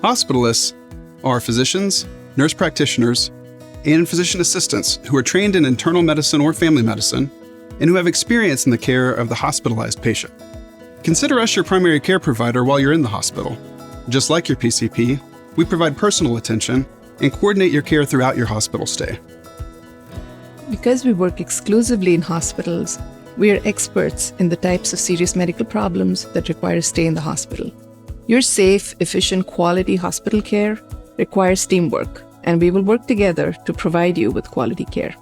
Hospitalists are physicians, nurse practitioners, and physician assistants who are trained in internal medicine or family medicine and who have experience in the care of the hospitalized patient. Consider us your primary care provider while you're in the hospital. Just like your PCP, we provide personal attention and coordinate your care throughout your hospital stay. Because we work exclusively in hospitals, we are experts in the types of serious medical problems that require a stay in the hospital. Your safe, efficient, quality hospital care requires teamwork, and we will work together to provide you with quality care.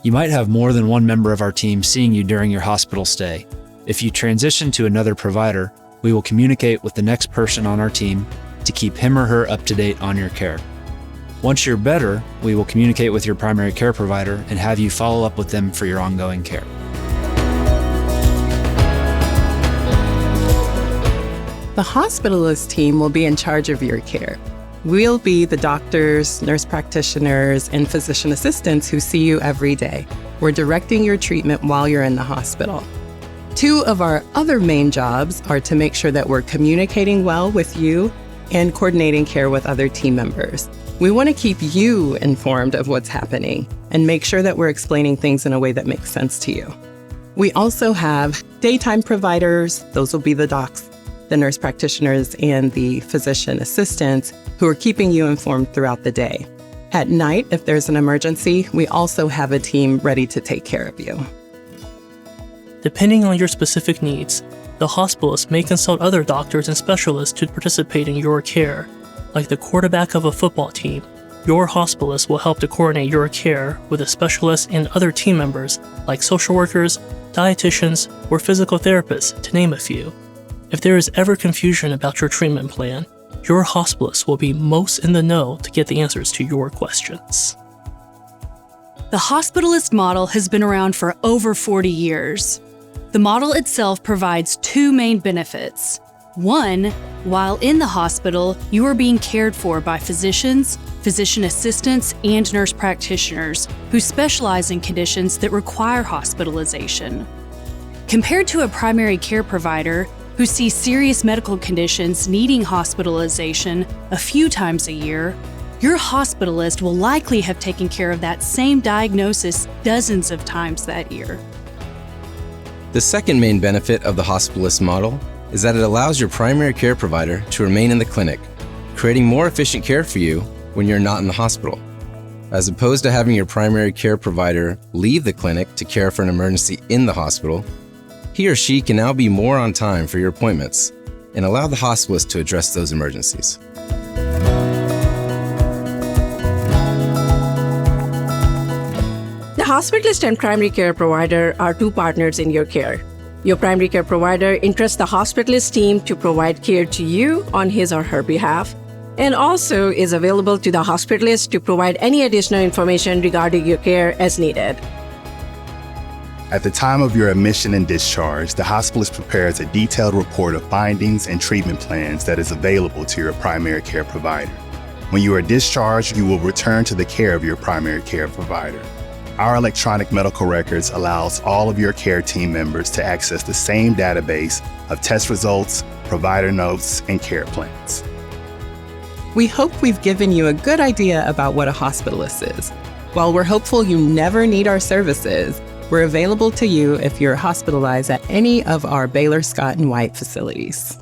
You might have more than one member of our team seeing you during your hospital stay. If you transition to another provider, we will communicate with the next person on our team to keep him or her up to date on your care. Once you're better, we will communicate with your primary care provider and have you follow up with them for your ongoing care. The hospitalist team will be in charge of your care. We'll be the doctors, nurse practitioners, and physician assistants who see you every day. We're directing your treatment while you're in the hospital. Two of our other main jobs are to make sure that we're communicating well with you and coordinating care with other team members. We want to keep you informed of what's happening and make sure that we're explaining things in a way that makes sense to you. We also have daytime providers. Those will be the docs, the nurse practitioners, and the physician assistants who are keeping you informed throughout the day. At night, if there's an emergency, we also have a team ready to take care of you. Depending on your specific needs, the hospitalist may consult other doctors and specialists to participate in your care. Like the quarterback of a football team, your hospitalist will help to coordinate your care with a specialist and other team members like social workers, dietitians, or physical therapists, to name a few. If there is ever confusion about your treatment plan, your hospitalist will be most in the know to get the answers to your questions. The hospitalist model has been around for over 40 years. The model itself provides two main benefits. One, while in the hospital, you are being cared for by physicians, physician assistants, and nurse practitioners who specialize in conditions that require hospitalization. Compared to a primary care provider who sees serious medical conditions needing hospitalization a few times a year, your hospitalist will likely have taken care of that same diagnosis dozens of times that year. The second main benefit of the hospitalist model is that it allows your primary care provider to remain in the clinic, creating more efficient care for you when you're not in the hospital. As opposed to having your primary care provider leave the clinic to care for an emergency in the hospital, he or she can now be more on time for your appointments and allow the hospitalist to address those emergencies. The hospitalist and primary care provider are two partners in your care. Your primary care provider entrusts the hospitalist team to provide care to you on his or her behalf, and also is available to the hospitalist to provide any additional information regarding your care as needed. At the time of your admission and discharge, the hospitalist prepares a detailed report of findings and treatment plans that is available to your primary care provider. When you are discharged, you will return to the care of your primary care provider. Our electronic medical records allows all of your care team members to access the same database of test results, provider notes, and care plans. We hope we've given you a good idea about what a hospitalist is. While we're hopeful you never need our services, we're available to you if you're hospitalized at any of our Baylor, Scott & White facilities.